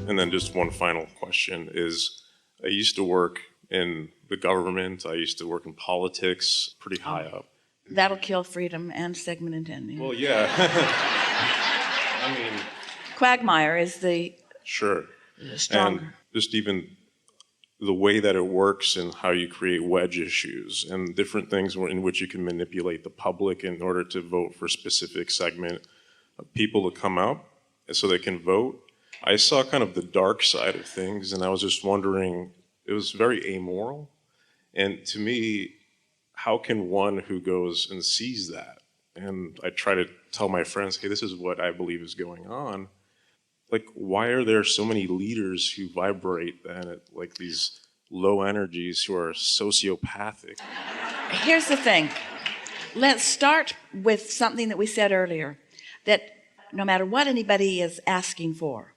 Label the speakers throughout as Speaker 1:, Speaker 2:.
Speaker 1: And then just one final question is, I used to work in the government. I used to work in politics, pretty high up.
Speaker 2: That'll kill freedom and segment intending.
Speaker 1: Well, yeah. I mean,
Speaker 2: Quagmire is the
Speaker 1: sure.
Speaker 2: stronger.
Speaker 1: And just even the way that it works and how you create wedge issues and different things in which you can manipulate the public in order to vote for a specific segment of people to come out so they can vote. I saw kind of the dark side of things, and I was just wondering, it was very amoral. And to me, how can one who goes and sees that, and I try to tell my friends, hey, this is what I believe is going on, like, why are there so many leaders who vibrate then at like these low energies who are sociopathic?
Speaker 2: Here's the thing. Let's start with something that we said earlier, that no matter what anybody is asking for,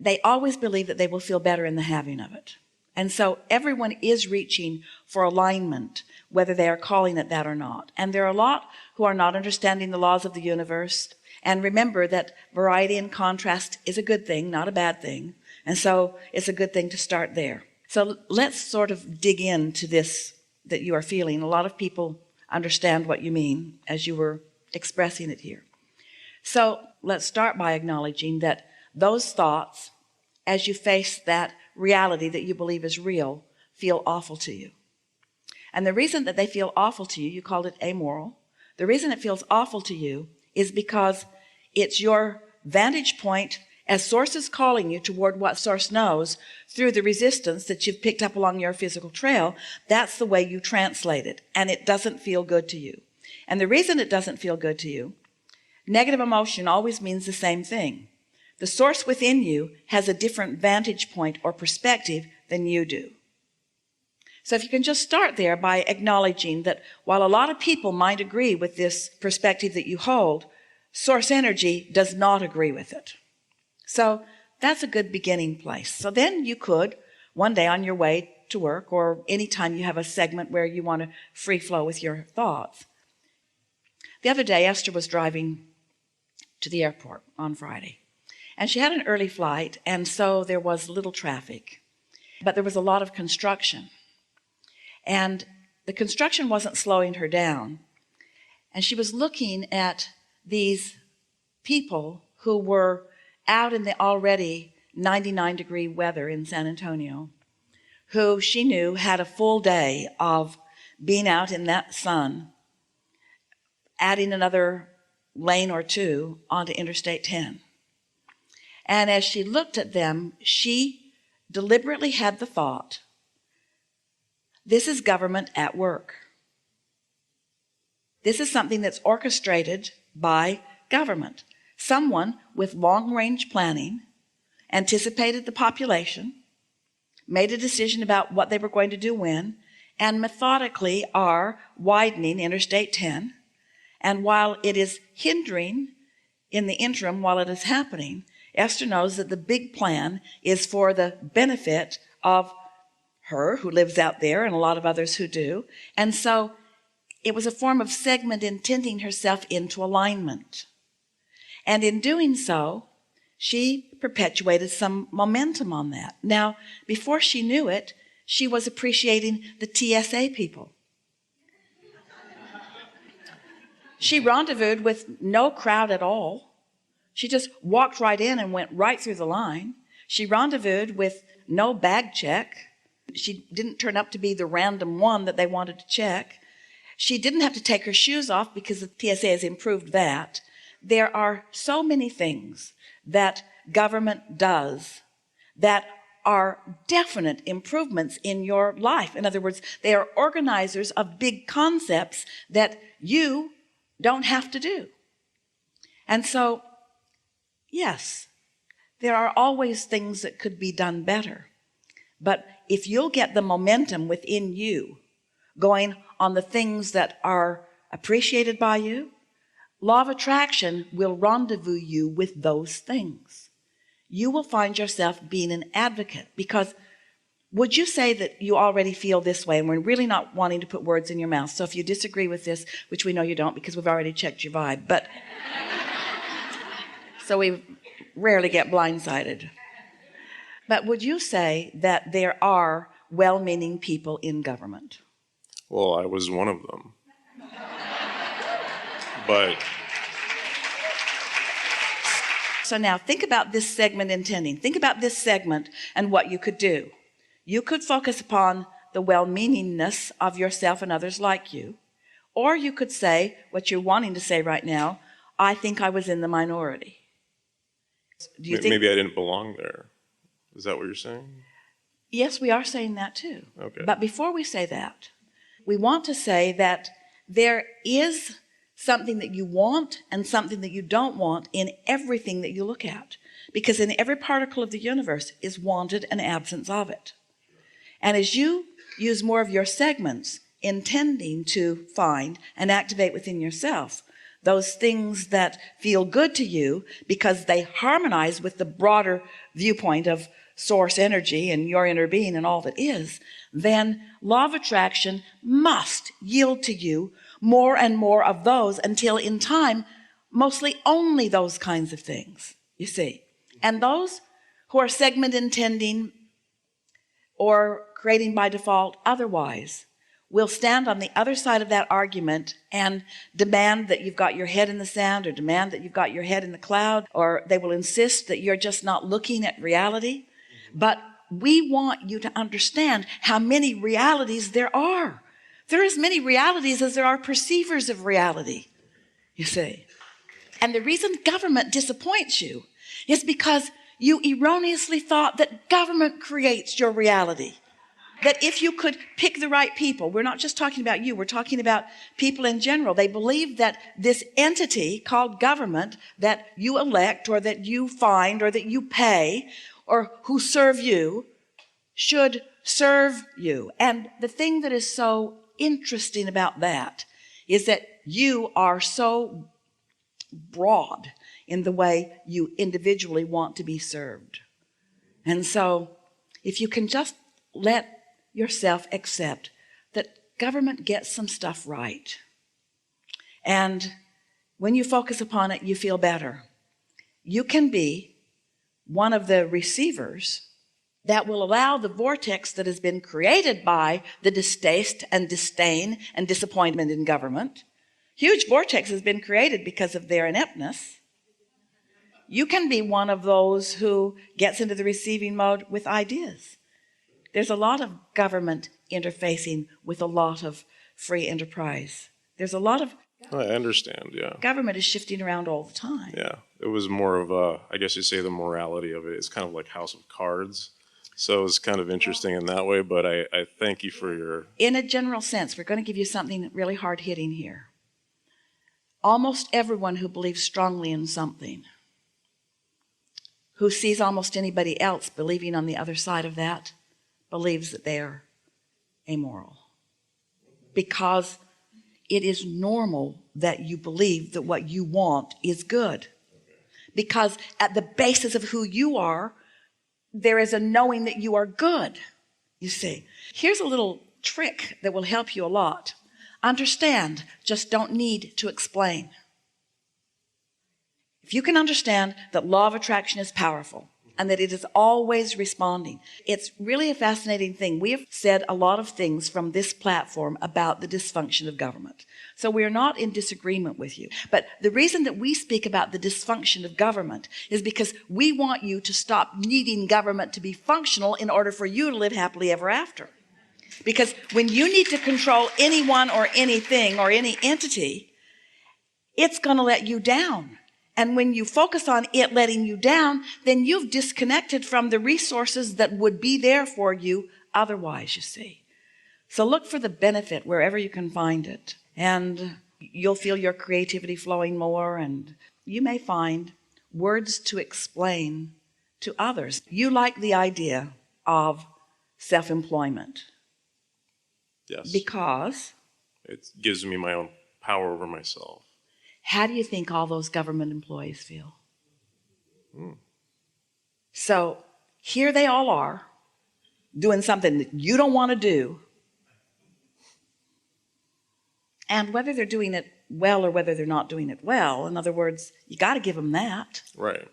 Speaker 2: they always believe that they will feel better in the having of it. And so everyone is reaching for alignment, whether they are calling it that or not. And there are a lot who are not understanding the laws of the universe. And remember that variety and contrast is a good thing, not a bad thing. And so it's a good thing to start there. So let's sort of dig into this that you are feeling. A lot of people understand what you mean as you were expressing it here. So let's start by acknowledging that those thoughts, as you face that reality that you believe is real, feel awful to you. And the reason that they feel awful to you, you called it amoral, the reason it feels awful to you is because it's your vantage point as source is calling you toward what source knows through the resistance that you've picked up along your physical trail. That's the way you translate it, and it doesn't feel good to you. And the reason it doesn't feel good to you, negative emotion always means the same thing. The source within you has a different vantage point or perspective than you do. So if you can just start there by acknowledging that while a lot of people might agree with this perspective that you hold, source energy does not agree with it. So that's a good beginning place. So then you could, one day on your way to work or anytime you have a segment where you want to free flow with your thoughts. The other day, Esther was driving to the airport on Friday. And she had an early flight, and so there was little traffic. But there was a lot of construction. And the construction wasn't slowing her down. And she was looking at these people who were out in the already 99-degree weather in San Antonio, who she knew had a full day of being out in that sun, adding another lane or two onto Interstate 10. And as she looked at them, she deliberately had the thought, this is government at work. This is something that's orchestrated by government. Someone with long-range planning anticipated the population, made a decision about what they were going to do when, and methodically are widening Interstate 10. And while it is hindering in the interim while it is happening, Esther knows that the big plan is for the benefit of her, who lives out there, and a lot of others who do. And so it was a form of segment intending herself into alignment. And in doing so, she perpetuated some momentum on that. Now, before she knew it, she was appreciating the TSA people. She rendezvoused with no crowd at all. She just walked right in and went right through the line. She rendezvoused with no bag check. She didn't turn up to be the random one that they wanted to check. She didn't have to take her shoes off because the TSA has improved that. There are so many things that government does that are definite improvements in your life. In other words, they are organizers of big concepts that you don't have to do. And so, yes, there are always things that could be done better. But if you'll get the momentum within you going on the things that are appreciated by you, law of attraction will rendezvous you with those things. You will find yourself being an advocate, because would you say that you already feel this way? And we're really not wanting to put words in your mouth. So if you disagree with this, which we know you don't because we've already checked your vibe, but so we rarely get blindsided. But would you say that there are well-meaning people in government?
Speaker 1: Well, I was one of them. But
Speaker 2: so now think about this segment intending. Think about this segment and what you could do. You could focus upon the well-meaningness of yourself and others like you, or you could say what you're wanting to say right now, I think I was in the minority. Do you think
Speaker 1: maybe I didn't belong there. Is that what you're saying?
Speaker 2: Yes, we are saying that too.
Speaker 1: Okay.
Speaker 2: But before we say that, we want to say that there is something that you want and something that you don't want in everything that you look at, because in every particle of the universe is wanted and absence of it. And as you use more of your segments intending to find and activate within yourself those things that feel good to you because they harmonize with the broader viewpoint of source energy and your inner being and all that is, then law of attraction must yield to you more and more of those until in time, mostly only those kinds of things, you see. And those who are segment intending or creating by default otherwise will stand on the other side of that argument and demand that you've got your head in the sand, or demand that you've got your head in the cloud, or they will insist that you're just not looking at reality. But we want you to understand how many realities there are. There are as many realities as there are perceivers of reality, you see. And the reason government disappoints you is because you erroneously thought that government creates your reality. That if you could pick the right people, we're not just talking about you, we're talking about people in general. They believe that this entity called government that you elect or that you find or that you pay or who serve you should serve you. And the thing that is so interesting about that is that you are so broad in the way you individually want to be served. And so if you can just let yourself accept that government gets some stuff right, and when you focus upon it, you feel better. You can be one of the receivers that will allow the vortex that has been created by the distaste and disdain and disappointment in government. Huge vortex has been created because of their ineptness. You can be one of those who gets into the receiving mode with ideas. There's a lot of government interfacing with a lot of free enterprise. There's a lot of
Speaker 1: I understand, yeah.
Speaker 2: Government is shifting around all the time.
Speaker 1: Yeah, it was more of a, I guess you'd say the morality of it. It's kind of like House of Cards. So it's kind of interesting in that way, but I thank you for your...
Speaker 2: In a general sense, we're going to give you something really hard-hitting here. Almost everyone who believes strongly in something, who sees almost anybody else believing on the other side of that, believes that they are amoral, because it is normal that you believe that what you want is good, because at the basis of who you are, there is a knowing that you are good. You see, here's a little trick that will help you a lot. Understand, just don't need to explain. If you can understand that law of attraction is powerful and that it is always responding, it's really a fascinating thing. We have said a lot of things from this platform about the dysfunction of government. So we are not in disagreement with you. But the reason that we speak about the dysfunction of government is because we want you to stop needing government to be functional in order for you to live happily ever after. Because when you need to control anyone or anything or any entity, it's going to let you down. And when you focus on it letting you down, then you've disconnected from the resources that would be there for you otherwise, you see. So look for the benefit wherever you can find it. And you'll feel your creativity flowing more, and you may find words to explain to others. You like the idea of self-employment.
Speaker 1: Yes.
Speaker 2: Because
Speaker 1: It gives me my own power over myself.
Speaker 2: how do you think all those government employees feel? So here they all are doing something that you don't want to do. And whether they're doing it well or whether they're not doing it well, in other words, you got to give them that.
Speaker 1: Right.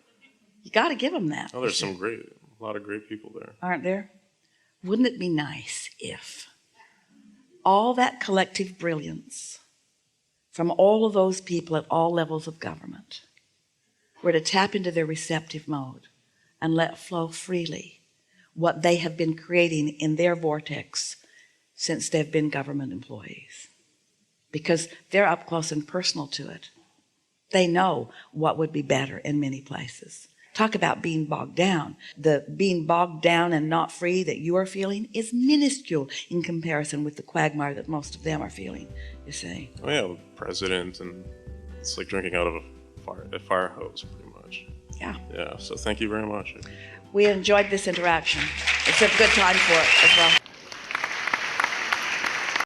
Speaker 2: You got to give them that.
Speaker 1: Oh, there's some great A lot of great people there.
Speaker 2: Aren't there? Wouldn't it be nice if all that collective brilliance from all of those people at all levels of government were to tap into their receptive mode and let flow freely what they have been creating in their vortex since they've been government employees, because they're up close and personal to it. They know what would be better in many places. Talk about being bogged down. The being bogged down and not free that you are feeling is minuscule in comparison with the quagmire that most of them are feeling, you see.
Speaker 1: Oh yeah, the president, and it's like drinking out of a fire hose, pretty much.
Speaker 2: Yeah.
Speaker 1: Yeah, so thank you very much.
Speaker 2: We enjoyed this interaction. It's a good time for it as well.